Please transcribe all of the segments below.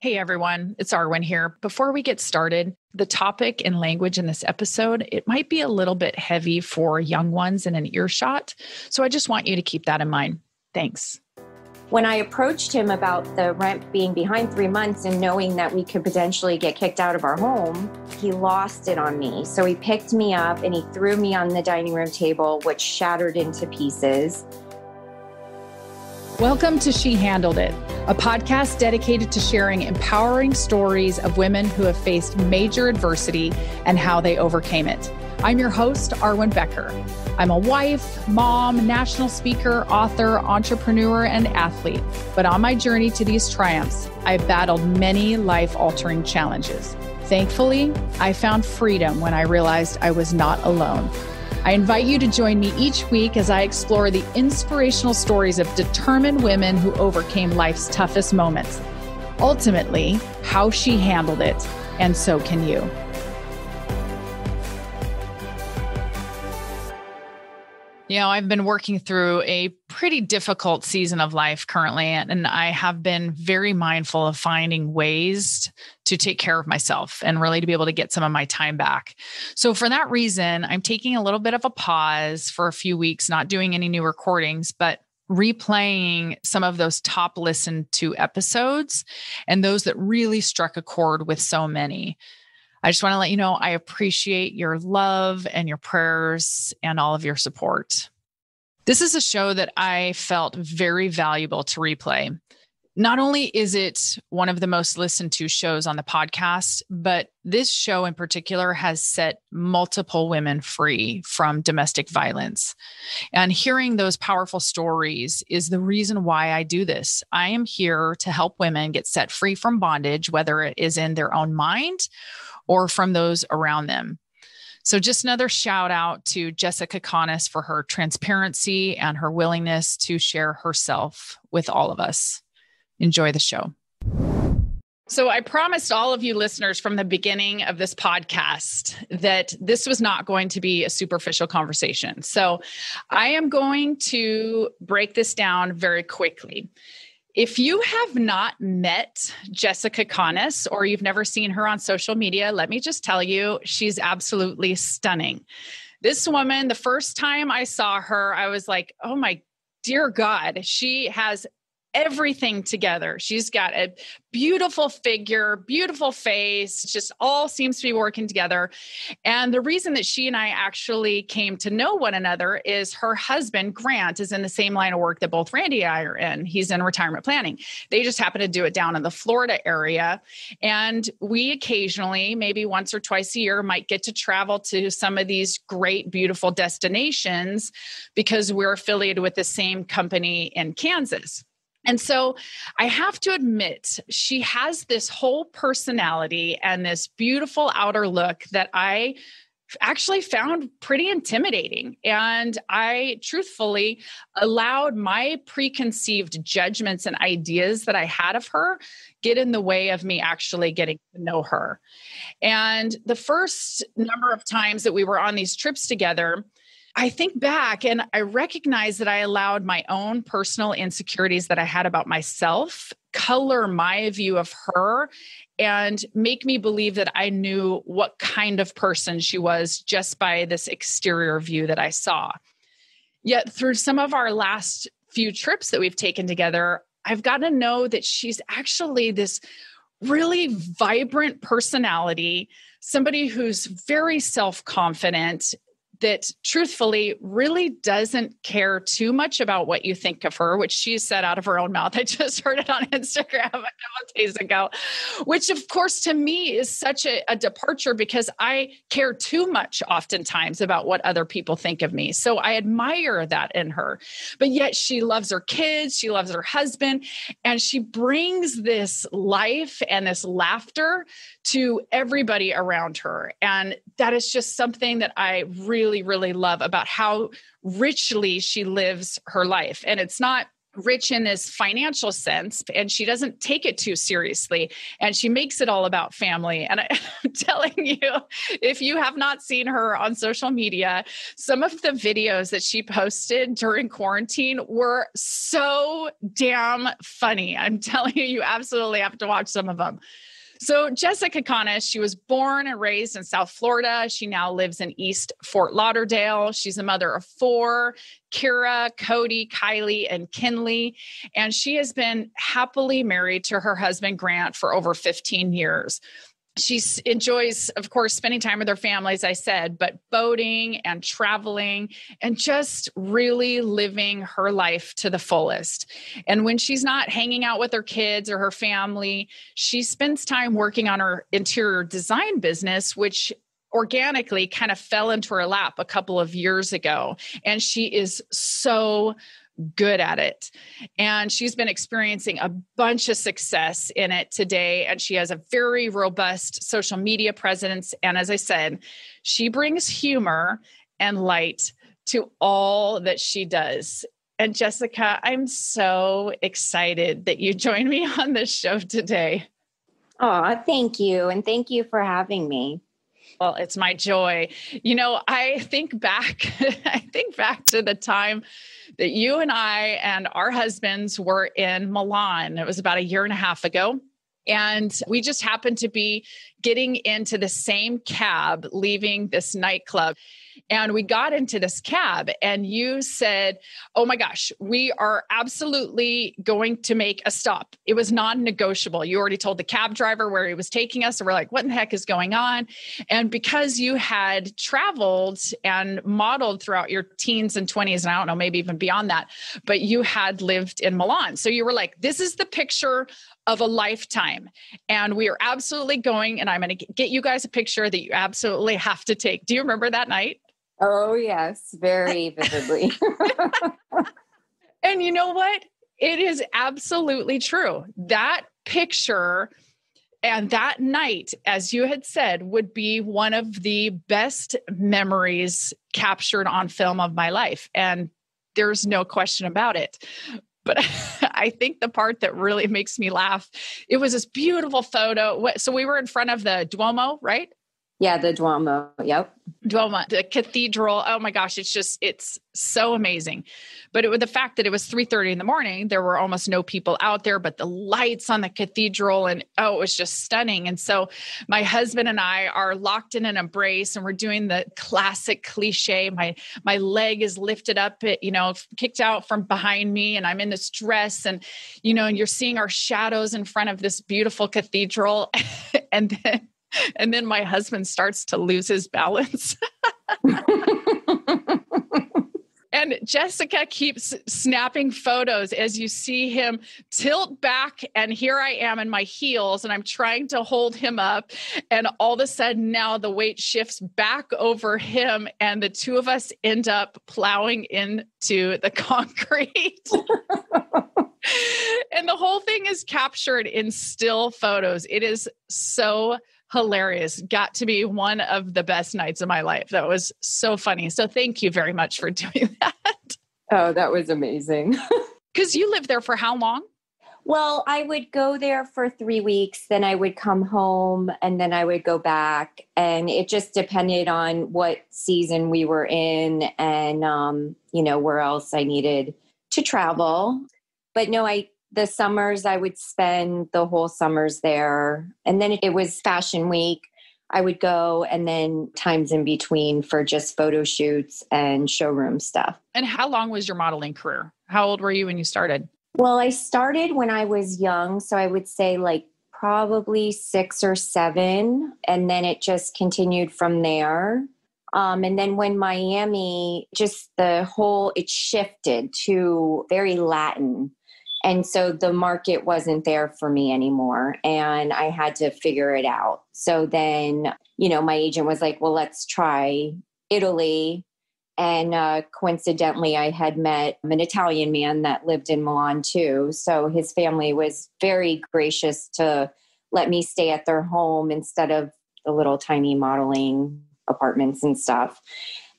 Hey everyone, it's Arwen here. Before we get started, the topic and language in this episode, it might be a little bit heavy for young ones in an earshot. So I just want you to keep that in mind. Thanks. When I approached him about the rent being behind 3 months and knowing that we could potentially get kicked out of our home, he lost it on me. So he picked me up and he threw me on the dining room table, which shattered into pieces. Welcome to She Handled It, a podcast dedicated to sharing empowering stories of women who have faced major adversity and how they overcame it. I'm your host, Arwen Becker. I'm a wife, mom, national speaker, author, entrepreneur, and athlete. But on my journey to these triumphs, I battled many life-altering challenges. Thankfully, I found freedom when I realized I was not alone. I invite you to join me each week as I explore the inspirational stories of determined women who overcame life's toughest moments. Ultimately, how she handled it, and so can you. You know, I've been working through a pretty difficult season of life currently, and I have been very mindful of finding ways to take care of myself and really to be able to get some of my time back. So for that reason, I'm taking a little bit of a pause for a few weeks, not doing any new recordings, but replaying some of those top listened to episodes and those that really struck a chord with so many. I just want to let you know, I appreciate your love and your prayers and all of your support. This is a show that I felt very valuable to replay. Not only is it one of the most listened to shows on the podcast, but this show in particular has set multiple women free from domestic violence. And hearing those powerful stories is the reason why I do this. I am here to help women get set free from bondage, whether it is in their own mind or from those around them. So just another shout out to Jessica Conness for her transparency and her willingness to share herself with all of us. Enjoy the show. So I promised all of you listeners from the beginning of this podcast that this was not going to be a superficial conversation. So I am going to break this down very quickly. If you have not met Jessica Conness or you've never seen her on social media, let me just tell you, she's absolutely stunning. This woman, the first time I saw her, I was like, oh my dear God, she has everything together. She's got a beautiful figure, beautiful face, just all seems to be working together. And the reason that she and I actually came to know one another is her husband, Grant, is in the same line of work that both Randy and I are in. He's in retirement planning. They just happen to do it down in the Florida area. And we occasionally, maybe once or twice a year, might get to travel to some of these great, beautiful destinations because we're affiliated with the same company in Kansas. And so I have to admit, she has this whole personality and this beautiful outer look that I actually found pretty intimidating. And I truthfully allowed my preconceived judgments and ideas that I had of her get in the way of me actually getting to know her. And the first number of times that we were on these trips together, I think back and I recognize that I allowed my own personal insecurities that I had about myself color my view of her and make me believe that I knew what kind of person she was just by this exterior view that I saw. Yet through some of our last few trips that we've taken together, I've gotten to know that she's actually this really vibrant personality, somebody who's very self-confident, that truthfully really doesn't care too much about what you think of her, which she said out of her own mouth. I just heard it on Instagram a couple of days ago, which of course to me is such a departure because I care too much oftentimes about what other people think of me. So I admire that in her, but yet she loves her kids, she loves her husband, and she brings this life and this laughter to everybody around her. And that is just something that I really, really love about how richly she lives her life. And it's not rich in this financial sense, and she doesn't take it too seriously. And she makes it all about family. And I'm telling you, if you have not seen her on social media, some of the videos that she posted during quarantine were so damn funny. I'm telling you, you absolutely have to watch some of them. So Jessica Conness, she was born and raised in South Florida. She now lives in East Fort Lauderdale. She's a mother of 4, Kira, Cody, Kylie, and Kinley. And she has been happily married to her husband, Grant, for over 15 years. She enjoys, of course, spending time with her family, as I said, but boating and traveling and just really living her life to the fullest. And when she's not hanging out with her kids or her family, she spends time working on her interior design business, which organically kind of fell into her lap a couple of years ago. And she is so good at it. And she's been experiencing a bunch of success in it today. And she has a very robust social media presence. And as I said, she brings humor and light to all that she does. And Jessica, I'm so excited that you joined me on this show today. Oh, thank you. And thank you for having me. Well, it's my joy. You know, I think back to the time that you and I and our husbands were in Milan. It was about 1.5 years ago. And we just happened to be getting into the same cab, leaving this nightclub. And we got into this cab and you said, oh my gosh, we are absolutely going to make a stop. It was non-negotiable. You already told the cab driver where he was taking us. So we're like, what in the heck is going on? And because you had traveled and modeled throughout your teens and 20s, and I don't know, maybe even beyond that, but you had lived in Milan. So you were like, this is the picture of a lifetime. And we are absolutely going, and I'm going to get you guys a picture that you absolutely have to take. Do you remember that night? Oh, yes, very vividly. And you know what? It is absolutely true. That picture and that night, as you had said, would be one of the best memories captured on film of my life. And there's no question about it. But I think the part that really makes me laugh, it was this beautiful photo. So we were in front of the Duomo, right? Yeah, the Duomo. Yep. Duomo, the cathedral. Oh my gosh, it's so amazing. But the fact that it was 3:30 in the morning, there were almost no people out there, but the lights on the cathedral and it was just stunning. And so my husband and I are locked in an embrace and we're doing the classic cliche. My leg is lifted up, kicked out from behind me and I'm in this dress and you're seeing our shadows in front of this beautiful cathedral. And then my husband starts to lose his balance. And Jessica keeps snapping photos as you see him tilt back. And here I am in my heels and I'm trying to hold him up. And all of a sudden now the weight shifts back over him. And the two of us end up plowing into the concrete. And the whole thing is captured in still photos. It is so hilarious. Got to be one of the best nights of my life. That was so funny. So thank you very much for doing that. Oh, that was amazing. Because you lived there for how long? Well, I would go there for 3 weeks, then I would come home and then I would go back. And it just depended on what season we were in and, where else I needed to travel. But no, the summers, I would spend the whole summers there. And then it was fashion week. I would go and then times in between for just photo shoots and showroom stuff. And how long was your modeling career? How old were you when you started? Well, I started when I was young. So I would say probably 6 or 7. And then it just continued from there. And then when Miami, it shifted to very Latin. And so the market wasn't there for me anymore and I had to figure it out. So then, my agent was like, well, let's try Italy. And coincidentally, I had met an Italian man that lived in Milan too. So his family was very gracious to let me stay at their home instead of the little tiny modeling apartments and stuff.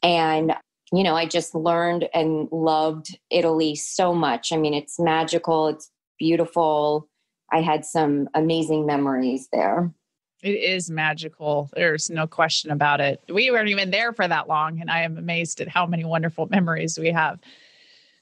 And I just learned and loved Italy so much. I mean, it's magical. It's beautiful. I had some amazing memories there. It is magical. There's no question about it. We weren't even there for that long, and I am amazed at how many wonderful memories we have.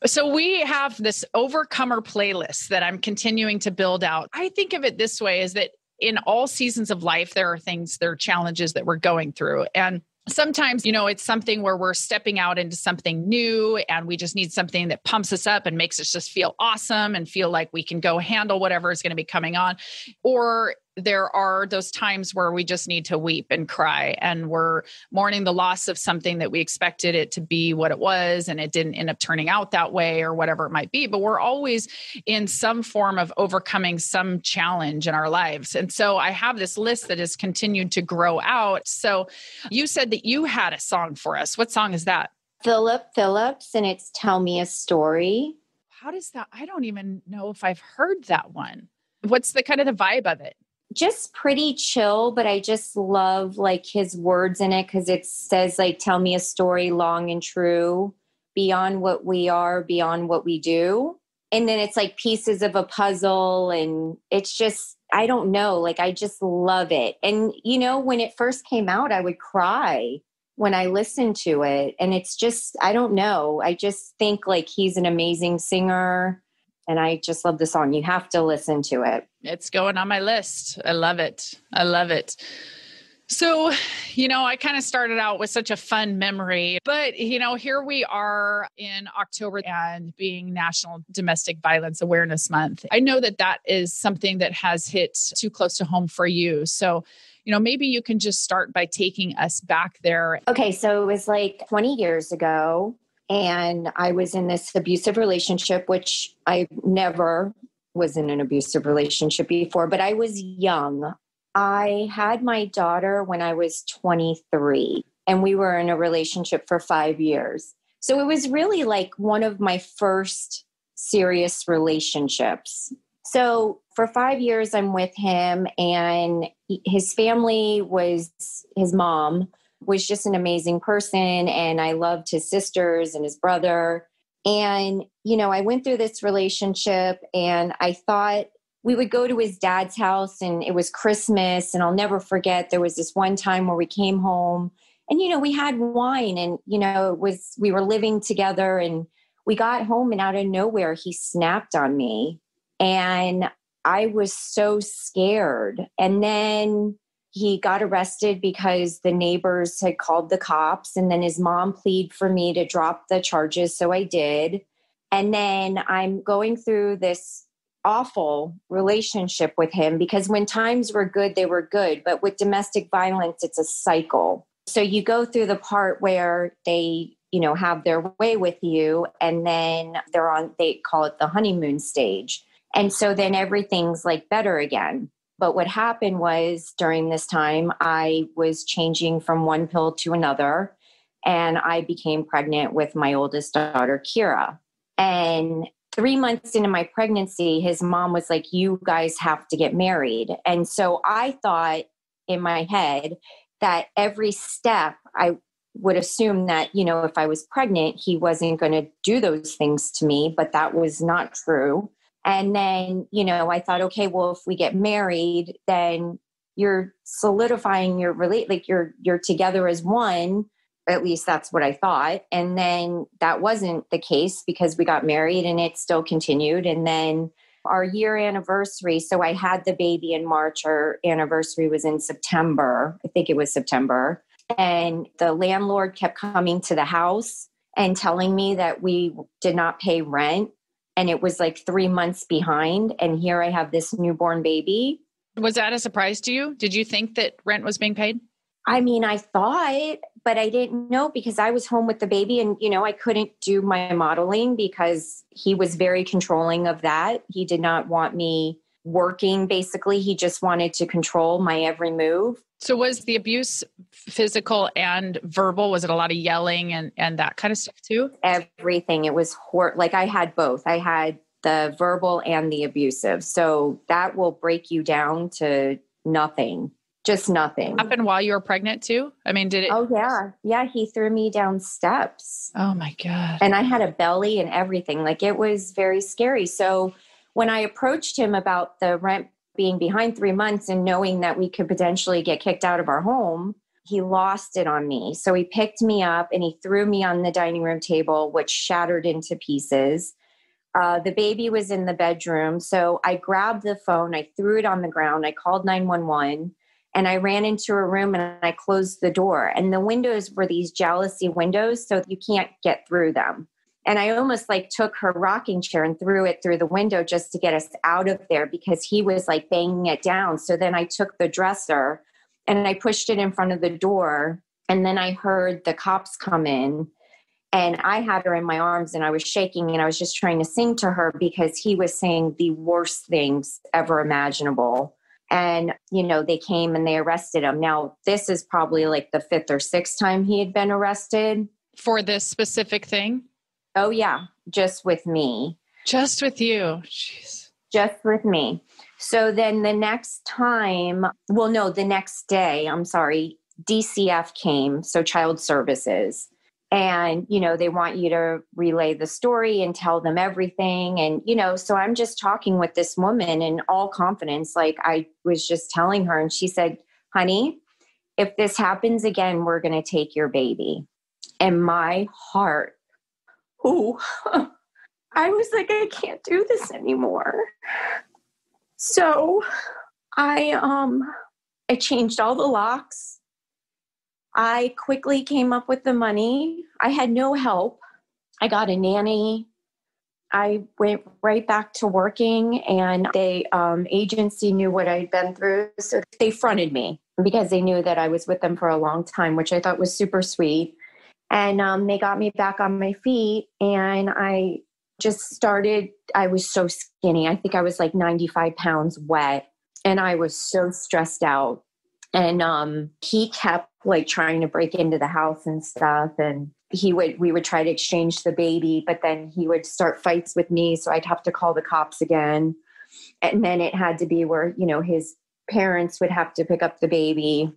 So we have this overcomer playlist that I'm continuing to build out. I think of it this way, is that in all seasons of life, there are challenges that we're going through. And sometimes, it's something where we're stepping out into something new and we just need something that pumps us up and makes us just feel awesome and feel like we can go handle whatever is going to be coming on. Or there are those times where we just need to weep and cry and we're mourning the loss of something that we expected it to be what it was and it didn't end up turning out that way or whatever it might be. But we're always in some form of overcoming some challenge in our lives. And so I have this list that has continued to grow out. So you said that you had a song for us. What song is that? Philip Phillips, and it's Tell Me a Story. How does that? I don't even know if I've heard that one. What's the kind of the vibe of it? Just pretty chill, but I just love like his words in it because it says like, tell me a story long and true, beyond what we are, beyond what we do. And then it's like pieces of a puzzle and it's just, I don't know, like I just love it. And when it first came out, I would cry when I listened to it. And it's just, I don't know. I just think like he's an amazing singer. And I just love the song. You have to listen to it. It's going on my list. I love it. I love it. So, I kind of started out with such a fun memory, but, here we are in October and being National Domestic Violence Awareness Month. I know that is something that has hit too close to home for you. So, maybe you can just start by taking us back there. Okay. So it was like 20 years ago. And I was in this abusive relationship, which I never was in an abusive relationship before, but I was young. I had my daughter when I was 23, and we were in a relationship for 5 years. So it was really like one of my first serious relationships. So for 5 years, I'm with him, and his family his mom was just an amazing person. And I loved his sisters and his brother. And, I went through this relationship and I thought we would go to his dad's house and it was Christmas. And I'll never forget, there was this one time where we came home and, we had wine and, we were living together and we got home and out of nowhere, he snapped on me and I was so scared. And then he got arrested because the neighbors had called the cops, and then his mom pleaded for me to drop the charges. So I did. And then I'm going through this awful relationship with him because when times were good, they were good. But with domestic violence, it's a cycle. So you go through the part where they, have their way with you, and then they call it the honeymoon stage. And so then everything's like better again. But what happened was during this time, I was changing from one pill to another, and I became pregnant with my oldest daughter, Kira. And 3 months into my pregnancy, his mom was like, you guys have to get married. And so I thought in my head that every step, I would assume that, if I was pregnant, he wasn't going to do those things to me, but that was not true. And then, I thought, okay, well, if we get married, then you're solidifying your you're together as one. At least that's what I thought. And then that wasn't the case because we got married and it still continued. And then our year anniversary. So I had the baby in March. Our anniversary was in September. I think it was September. And the landlord kept coming to the house and telling me that we did not pay rent. And it was like 3 months behind. And here I have this newborn baby. Was that a surprise to you? Did you think that rent was being paid? I mean, I thought, but I didn't know because I was home with the baby and, I couldn't do my modeling because he was very controlling of that. He did not want me working. Basically, he just wanted to control my every move. So was the abuse physical and verbal? Was it a lot of yelling and that kind of stuff too? Everything. It was like I had both. I had the verbal and the abusive. So that will break you down to nothing. Just nothing. Happened while you were pregnant too? I mean, did it? Oh, yeah. Yeah. He threw me down steps. Oh my God. And I had a belly and everything. Like, it was very scary. So when I approached him about the rent being behind 3 months and knowing that we could potentially get kicked out of our home, he lost it on me. So he picked me up and he threw me on the dining room table, which shattered into pieces. The baby was in the bedroom. So I grabbed the phone, I threw it on the ground, I called 911, and I ran into a room and I closed the door. And the windows were these jealousy windows, so you can't get through them. And I almost like took her rocking chair and threw it through the window just to get us out of there because he was like banging it down. So then I took the dresser and I pushed it in front of the door. And then I heard the cops come in. And I had her in my arms and I was shaking and I was just trying to sing to her because he was saying the worst things ever imaginable. And, they came and they arrested him. Now, this is probably like the 5th or 6th time he had been arrested. For this specific thing? Oh, yeah. Just with me. Just with you. Jeez. Just with me. So then the next day, DCF came. So Child Services. And, they want you to relay the story and tell them everything. And, so I'm just talking with this woman in all confidence. Like I was just telling her and she said, honey, if this happens again, we're going to take your baby. And my heart, I was like, I can't do this anymore. So I changed all the locks. I quickly came up with the money. I had no help. I got a nanny. I went right back to working and the agency knew what I'd been through. So they fronted me because they knew that I was with them for a long time, which I thought was super sweet. And they got me back on my feet and I was so skinny. I think I was like 95 pounds wet and I was so stressed out. And he kept like trying to break into the house and stuff. And we would try to exchange the baby, but then he would start fights with me. So I'd have to call the cops again. And then it had to be where, his parents would have to pick up the baby.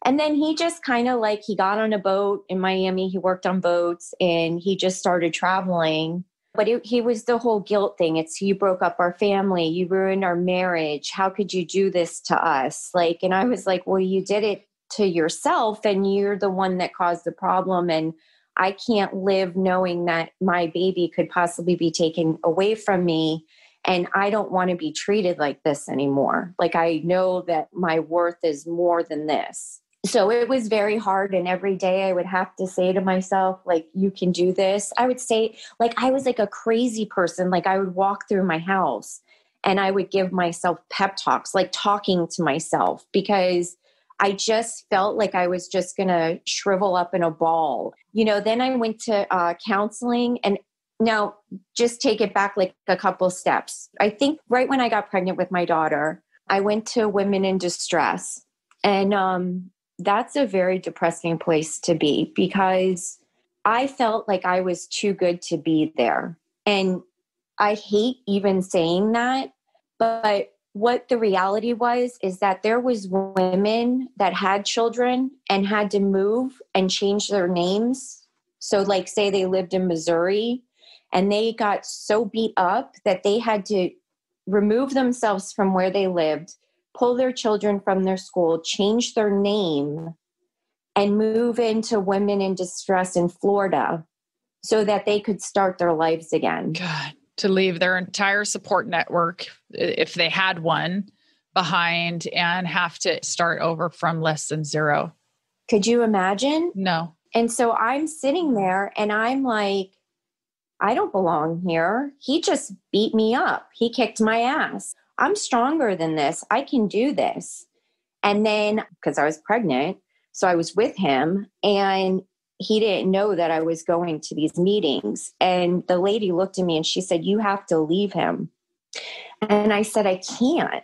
And then he just kind of like, he got on a boat in Miami. He worked on boats and he just started traveling. But he was the whole guilt thing. It's you broke up our family. You ruined our marriage. How could you do this to us? And I was like, well, you did it to yourself and you're the one that caused the problem. And I can't live knowing that my baby could possibly be taken away from me. And I don't want to be treated like this anymore. Like I know that my worth is more than this. So it was very hard. And every day I would have to say to myself, like, you can do this. I would say, like, I was like a crazy person. Like I would walk through my house and I would give myself pep talks, like talking to myself, because I just felt like I was just going to shrivel up in a ball. Then I went to counseling and now just take it back like a couple steps. I think right when I got pregnant with my daughter, I went to Women in Distress. And that's a very depressing place to be because I felt like I was too good to be there. And I hate even saying that, but what the reality was is that there was women that had children and had to move and change their names. So like say they lived in Missouri and they got so beat up that they had to remove themselves from where they lived, pull their children from their school, change their name, and move into Women in Distress in Florida so that they could start their lives again. God, to leave their entire support network, if they had one, behind and have to start over from less than zero. Could you imagine? No. And so I'm sitting there and I'm like, I don't belong here. He just beat me up. He kicked my ass. I'm stronger than this. I can do this. And then, because I was pregnant, so I was with him and he didn't know that I was going to these meetings. And the lady looked at me and she said, you have to leave him. And I said, I can't.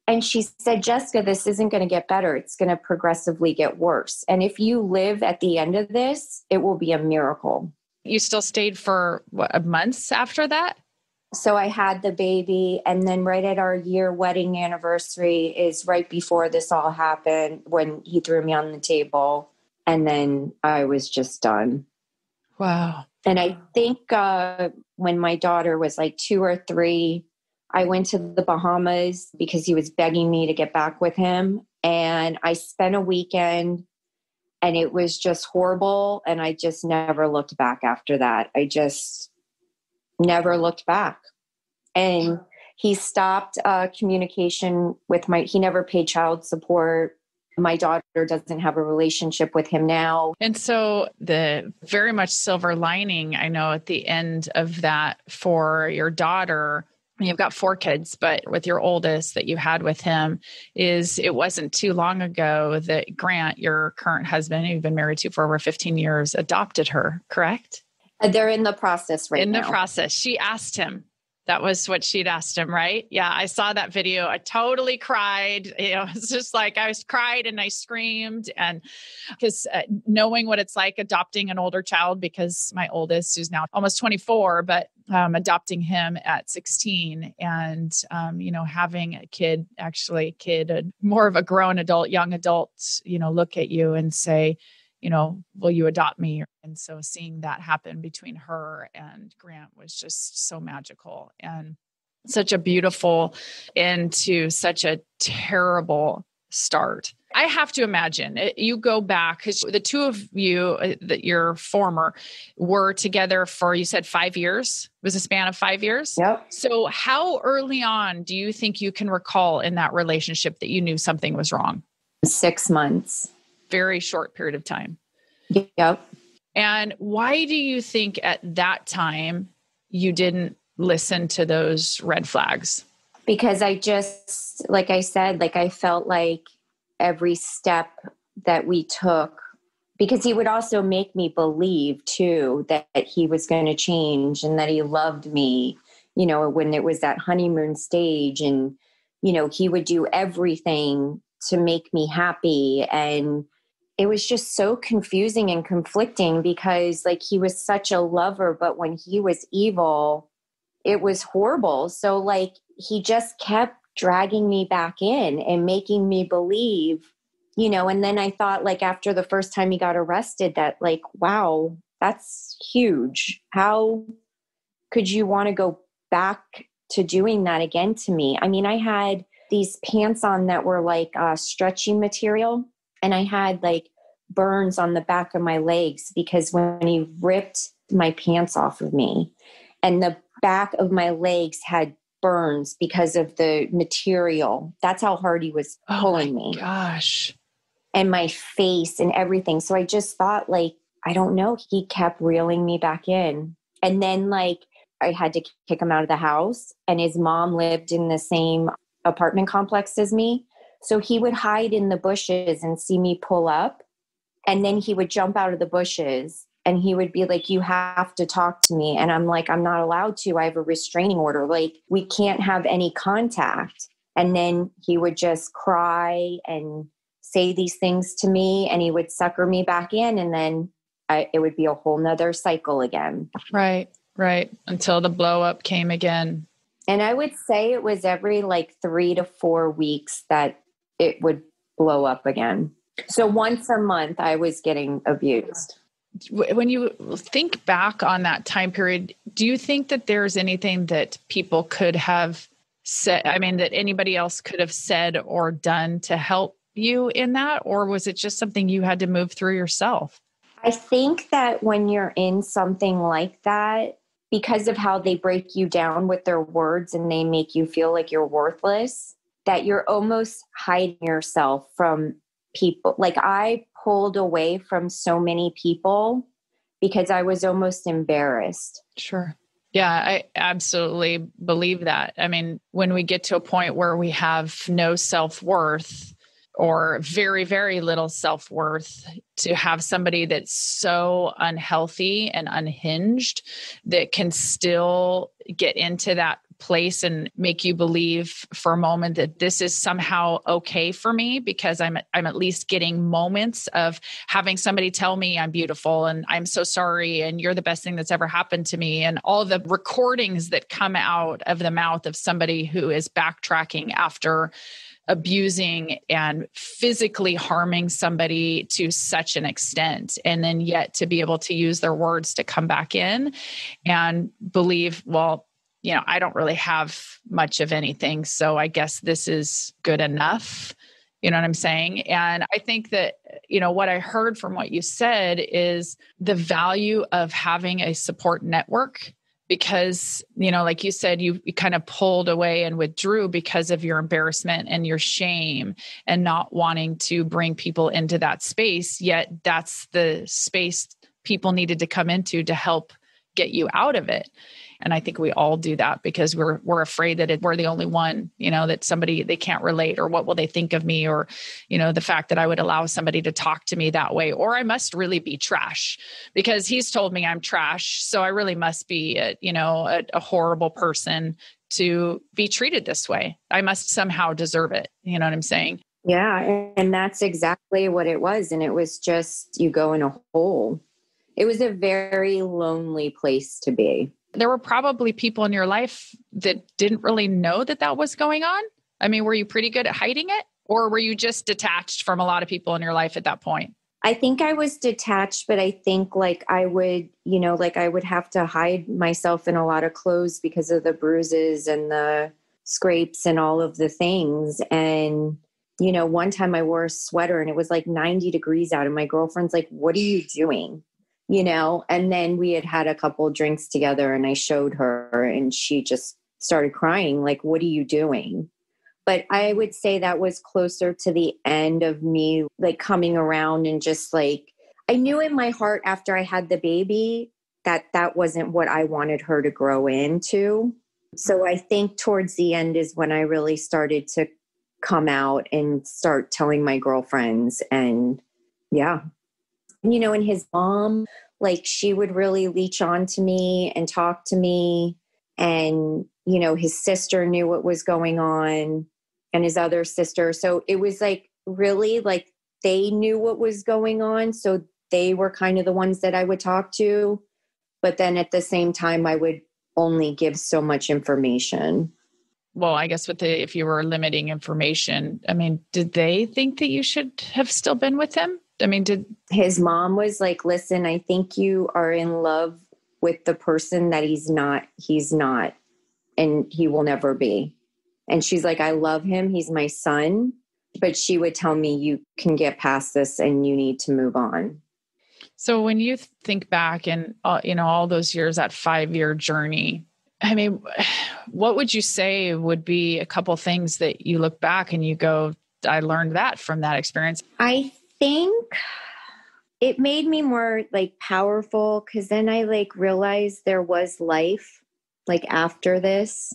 And she said, Jessica, this isn't going to get better. It's going to progressively get worse. And if you live at the end of this, it will be a miracle. You still stayed for months after that? So I had the baby, and then right at our year wedding anniversary is right before this all happened when he threw me on the table. And then I was just done. Wow. And I think when my daughter was like 2 or 3, I went to the Bahamas because he was begging me to get back with him. And I spent a weekend and it was just horrible. And I just never looked back after that. I just never looked back. And he stopped communication with he never paid child support. My daughter doesn't have a relationship with him now. And so the very much silver lining, I know at the end of that for your daughter, you've got 4 kids, but with your oldest that you had with him is it wasn't too long ago that Grant, your current husband, you've been married to for over 15 years, adopted her, correct? They're in the process right now. In the process. She asked him. That was what she'd asked him, right? Yeah, I saw that video. I totally cried. It's just like I was cried and I screamed. And because knowing what it's like adopting an older child, because my oldest, who's now almost 24, but adopting him at 16 and, having a kid, more of a grown adult, young adult, look at you and say, will you adopt me? And so seeing that happen between her and Grant was just so magical and such a beautiful end to such a terrible start. I have to imagine you go back because the two of you, that your former, were together for, you said 5 years, it was a span of 5 years. Yep. So how early on do you think you can recall in that relationship that you knew something was wrong? 6 months. Very short period of time. Yep. And why do you think at that time you didn't listen to those red flags? Because I just, like I said, I felt like every step that we took, because he would also make me believe too that he was going to change and that he loved me, when it was that honeymoon stage, and, he would do everything to make me happy. And it was just so confusing and conflicting because he was such a lover, but when he was evil, it was horrible. So he just kept dragging me back in and making me believe, and then I thought after the first time he got arrested that wow, that's huge. How could you want to go back to doing that again to me? I mean, I had these pants on that were stretchy material, and I had burns on the back of my legs because when he ripped my pants off of me, and the back of my legs had burns because of the material. That's how hard he was pulling me. Gosh. And my face and everything. So I just thought I don't know. He kept reeling me back in. And then I had to kick him out of the house, and his mom lived in the same apartment complex as me. So he would hide in the bushes and see me pull up. And then he would jump out of the bushes and he would be like, you have to talk to me. And I'm like, I'm not allowed to. I have a restraining order. We can't have any contact. And then he would just cry and say these things to me, and he would sucker me back in. And then it would be a whole nother cycle again. Right. Until the blow up came again. And I would say it was every 3 to 4 weeks that it would blow up again. So once a month I was getting abused. When you think back on that time period, do you think that there's anything that people could have said, that anybody else could have said or done to help you in that? Or was it just something you had to move through yourself? I think that when you're in something like that, because of how they break you down with their words and they make you feel like you're worthless, that you're almost hiding yourself from people. I pulled away from so many people because I was almost embarrassed. Sure. Yeah, I absolutely believe that. When we get to a point where we have no self-worth or very, very little self-worth, to have somebody that's so unhealthy and unhinged that can still get into that place and make you believe for a moment that this is somehow okay for me because I'm at least getting moments of having somebody tell me I'm beautiful and I'm so sorry and you're the best thing that's ever happened to me, and all the recordings that come out of the mouth of somebody who is backtracking after abusing and physically harming somebody to such an extent. And then yet to be able to use their words to come back in and believe, well, I don't really have much of anything. So I guess this is good enough. You know what I'm saying? And I think that, what I heard from what you said is the value of having a support network. Because, like you said, you kind of pulled away and withdrew because of your embarrassment and your shame and not wanting to bring people into that space. Yet that's the space people needed to come into to help get you out of it. And I think we all do that because we're afraid that we're the only one, that somebody, they can't relate, or what will they think of me? Or, the fact that I would allow somebody to talk to me that way, or I must really be trash because he's told me I'm trash. So I really must be, a horrible person to be treated this way. I must somehow deserve it. You know what I'm saying? Yeah. And that's exactly what it was. And it was just, you go in a hole. It was a very lonely place to be. There were probably people in your life that didn't really know that was going on. I mean, were you pretty good at hiding it, or were you just detached from a lot of people in your life at that point? I think I was detached, but I think I would have to hide myself in a lot of clothes because of the bruises and the scrapes and all of the things. And, one time I wore a sweater and it was 90 degrees out and my girlfriend's like, "What are you doing?" And then we had a couple drinks together and I showed her and she just started crying. Like, "What are you doing?" But I would say that was closer to the end of me, coming around and just I knew in my heart after I had the baby that wasn't what I wanted her to grow into. So I think towards the end is when I really started to come out and start telling my girlfriends. And yeah. And his mom, she would really leech on to me and talk to me. And, his sister knew what was going on and his other sister. So it was really they knew what was going on. So they were kind of the ones that I would talk to. But then at the same time, I would only give so much information. Well, I guess if you were limiting information, I mean, did they think that you should have still been with him? I mean, his mom was like, "Listen, I think you are in love with the person that he's not, and he will never be." And she's like, "I love him. He's my son." But she would tell me, "You can get past this and you need to move on." So when you think back and, all those years, that 5-year journey, I mean, what would you say would be a couple things that you look back and you go, I learned that from that experience? I think it made me more powerful because then I realized there was life after this.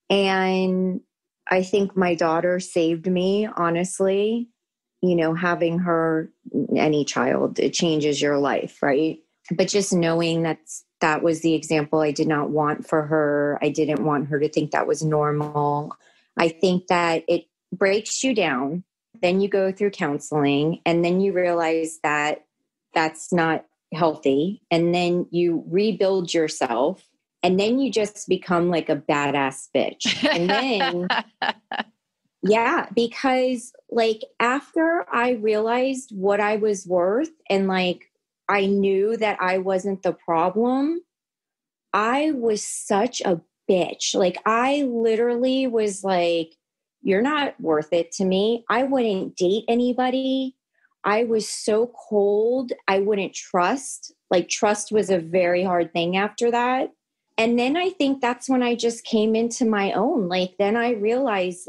And I think my daughter saved me, honestly. Having her, any child, it changes your life, right? But just knowing that was the example I did not want for her. I didn't want her to think that was normal. I think that it breaks you down. Then you go through counseling and then you realize that that's not healthy. And then you rebuild yourself and then you just become a badass bitch. And then, yeah, because after I realized what I was worth and I knew that I wasn't the problem, I was such a bitch. I literally was "You're not worth it to me. I wouldn't date anybody." I was so cold. I wouldn't trust. Trust was a very hard thing after that. And then I think that's when I just came into my own. Then I realized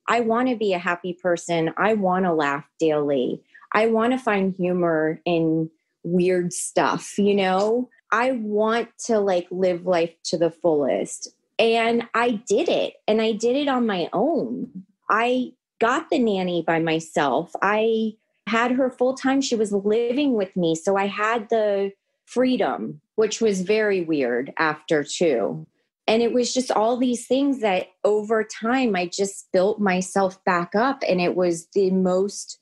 I want to be a happy person. I want to laugh daily. I want to find humor in weird stuff, I want to live life to the fullest. And I did it. And I did it on my own. I got the nanny by myself. I had her full time. She was living with me. So I had the freedom, which was very weird after too. And it was just all these things that over time, I just built myself back up. And it was the most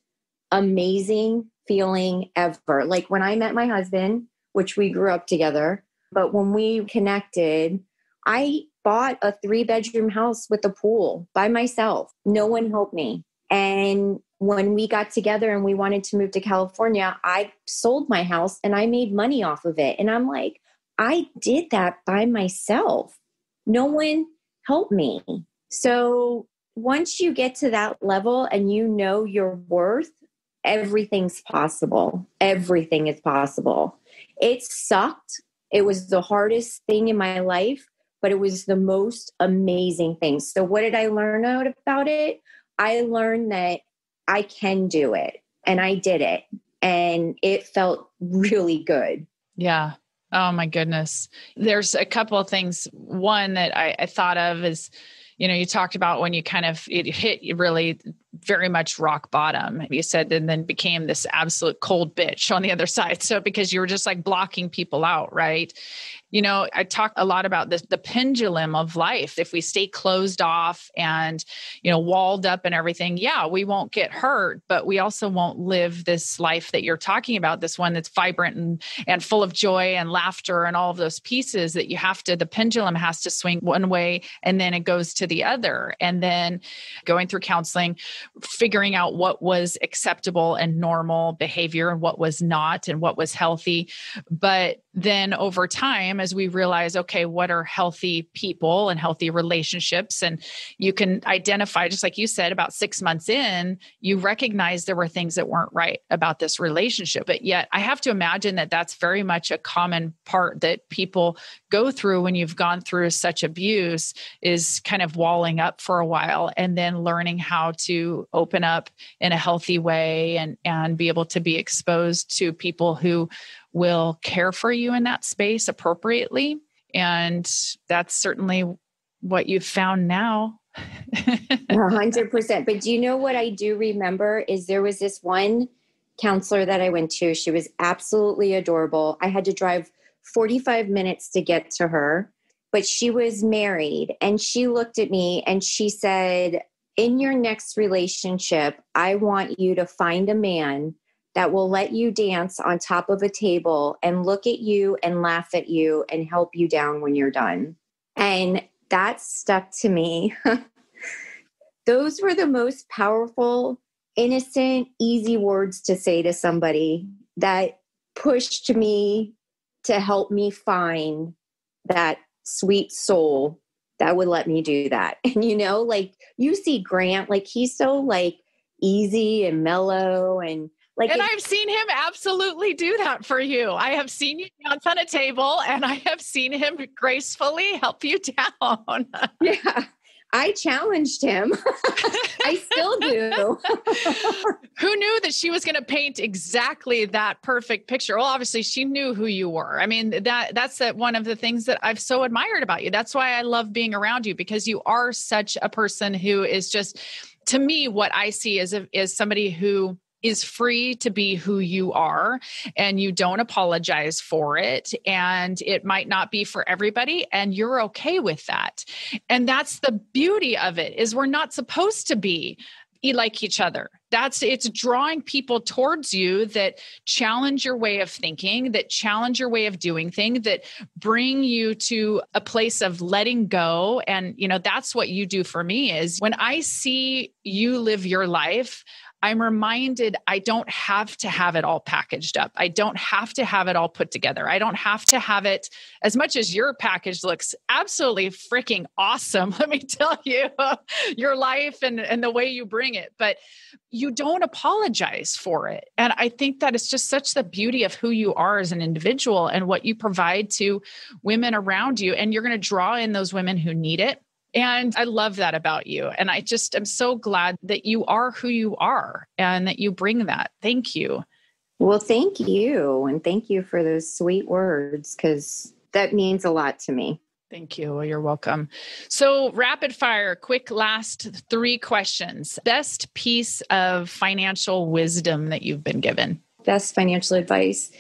amazing feeling ever. Like when I met my husband, which we grew up together, but when we connected, I bought a 3-bedroom house with a pool by myself. No one helped me. And when we got together and we wanted to move to California, I sold my house and I made money off of it. And I'm like, I did that by myself. No one helped me. So once you get to that level and you know your worth, everything's possible. Everything is possible. It sucked. It was the hardest thing in my life, but it was the most amazing thing. So what did I learn out about it? I learned that I can do it, and I did it, and it felt really good. Yeah. Oh my goodness. There's a couple of things. One that I thought of is, you talked about when it hit you really very much rock bottom. You said, and then became this absolute cold bitch on the other side. So because you were just like blocking people out, right? I talk a lot about this, the pendulum of life. If we stay closed off and, walled up and everything, yeah, we won't get hurt, but we also won't live this life that you're talking about, this one that's vibrant and full of joy and laughter and all of those pieces that the pendulum has to swing one way and then it goes to the other. And then going through counseling, figuring out what was acceptable and normal behavior and what was not and what was healthy. But then over time, as we realize, okay, what are healthy people and healthy relationships? And you can identify, just like you said, about 6 months in, you recognize there were things that weren't right about this relationship. But yet I have to imagine that that's very much a common part that people go through when you've gone through such abuse, is kind of walling up for a while and then learning how to open up in a healthy way and be able to be exposed to people who will care for you in that space appropriately. And that's certainly what you've found now. 100%. But do you know what I do remember is there was this one counselor that I went to. She was absolutely adorable. I had to drive 45 minutes to get to her, but she was married. And she looked at me and she said, in your next relationship, I want you to find a man that will let you dance on top of a table and look at you and laugh at you and help you down when you're done. And that stuck to me. Those were the most powerful, innocent, easy words to say to somebody that pushed me to help me find that sweet soul that would let me do that. And, you see Grant, like he's so easy and mellow and I've seen him absolutely do that for you. I have seen you dance on a table and I have seen him gracefully help you down. Yeah. I challenged him. I still do. Who knew that she was going to paint exactly that perfect picture? Well, obviously she knew who you were. I mean, that's one of the things that I've so admired about you. That's why I love being around you, because you are such a person who is just, to me, what I see is somebody who is free to be who you are, and you don't apologize for it. And it might not be for everybody, and you're okay with that. And that's the beauty of it, is we're not supposed to be like each other. It's drawing people towards you that challenge your way of thinking, that challenge your way of doing things, that bring you to a place of letting go. And, that's what you do for me, is when I see you live your life, I'm reminded I don't have to have it all packaged up. I don't have to have it all put together. I don't have to have it, as much as your package looks absolutely freaking awesome. Let me tell you, your life and the way you bring it, but you don't apologize for it. And I think that is just such the beauty of who you are as an individual and what you provide to women around you. And you're going to draw in those women who need it. And I love that about you. And I just am so glad that you are who you are and that you bring that. Thank you. Well, thank you. And thank you for those sweet words, because that means a lot to me. Thank you. Well, you're welcome. So rapid fire, quick last 3 questions. Best piece of financial wisdom that you've been given? Best financial advice.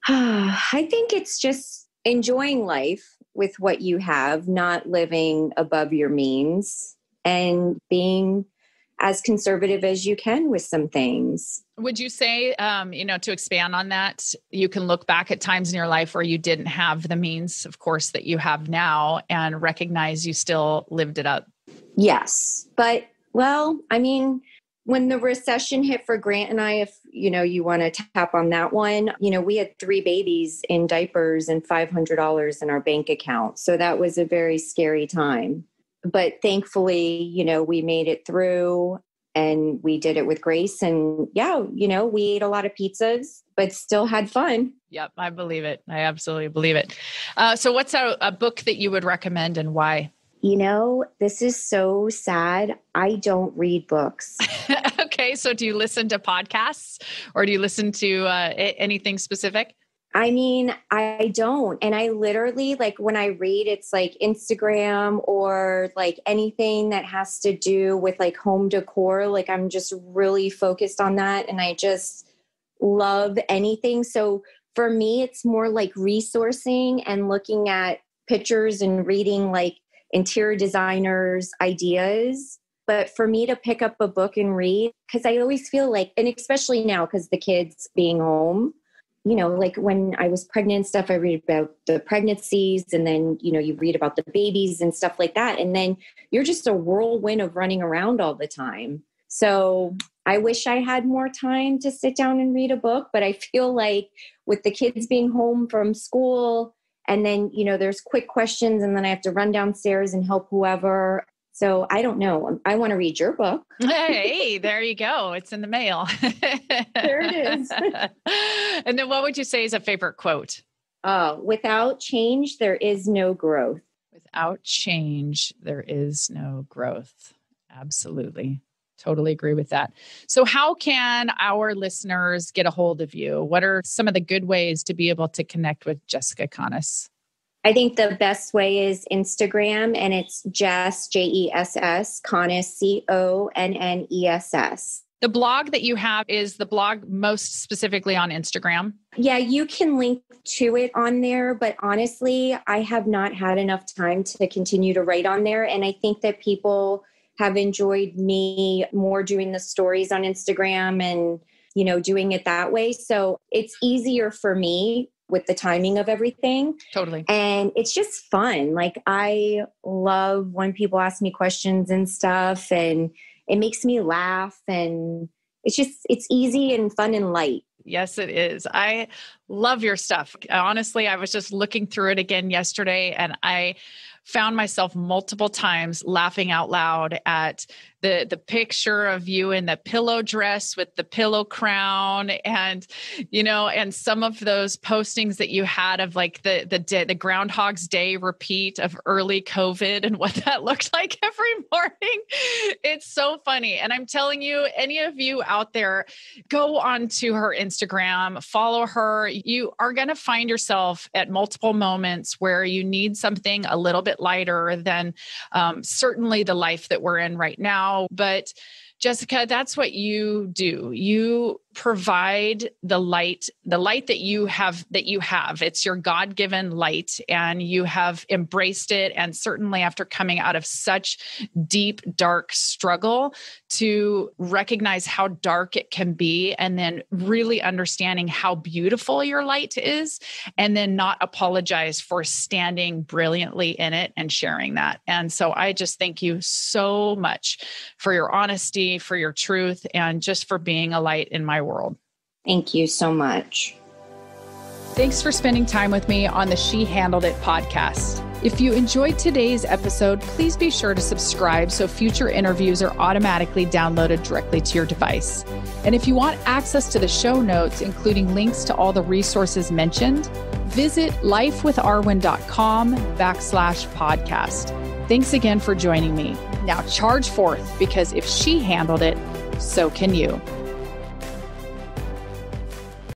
I think it's just enjoying life with what you have, not living above your means, and being as conservative as you can with some things. Would you say, to expand on that, you can look back at times in your life where you didn't have the means, of course, that you have now, and recognize you still lived it up? Yes. But, well, I mean, when the recession hit for Grant and I, if, you want to tap on that one, we had 3 babies in diapers and $500 in our bank account. So that was a very scary time. But thankfully, we made it through and we did it with grace. And yeah, we ate a lot of pizzas, but still had fun. Yep. I believe it. I absolutely believe it. So what's a book that you would recommend and why? This is so sad. I don't read books. Okay. So do you listen to podcasts or do you listen to anything specific? I mean, I don't. And I literally, when I read, it's like Instagram or like anything that has to do with like home decor. Like I'm just really focused on that. And I just love anything. So for me, it's more like resourcing and looking at pictures and reading like interior designers' ideas. But for me to pick up a book and read, because I always feel like, and especially now because the kids being home, like when I was pregnant and stuff, I read about the pregnancies and then, you read about the babies and stuff like that. And then you're just a whirlwind of running around all the time. So I wish I had more time to sit down and read a book, but I feel like with the kids being home from school and then, there's quick questions and then I have to run downstairs and help whoever. So I don't know. I want to read your book. Hey, there you go. It's in the mail. There it is. And then what would you say is a favorite quote? Without change, there is no growth. Without change, there is no growth. Absolutely. Totally agree with that. So how can our listeners get a hold of you? What are some of the good ways to be able to connect with Jessica Conness? I think the best way is Instagram, and it's Jess, Jess, Connis, Conness. The blog that you have is the blog most specifically on Instagram? Yeah, you can link to it on there, but honestly, I have not had enough time to continue to write on there. And I think that people have enjoyed me more doing the stories on Instagram and, doing it that way. So it's easier for me with the timing of everything. Totally. And it's just fun. Like I love when people ask me questions and stuff, and it makes me laugh, and it's easy and fun and light. Yes, it is. I love your stuff. Honestly, I was just looking through it again yesterday and I found myself multiple times laughing out loud at the picture of you in the pillow dress with the pillow crown and, and some of those postings that you had of like the Groundhog's Day repeat of early COVID and what that looked like every morning. It's so funny. And I'm telling you, any of you out there, go onto her Instagram, follow her. You are going to find yourself at multiple moments where you need something a little bit lighter than certainly the life that we're in right now. But Jessica, that's what you do. You provide the light that you have. It's your God-given light, and you have embraced it. And certainly after coming out of such deep, dark struggle, to recognize how dark it can be, and then really understanding how beautiful your light is, and then not apologize for standing brilliantly in it and sharing that. And so I just thank you so much for your honesty, for your truth, and just for being a light in my world. Thank you so much. Thanks for spending time with me on the She Handled It podcast. If you enjoyed today's episode, please be sure to subscribe so future interviews are automatically downloaded directly to your device. And if you want access to the show notes, including links to all the resources mentioned, visit lifewitharwin.com/podcast. Thanks again for joining me. Now charge forth, because if she handled it, so can you.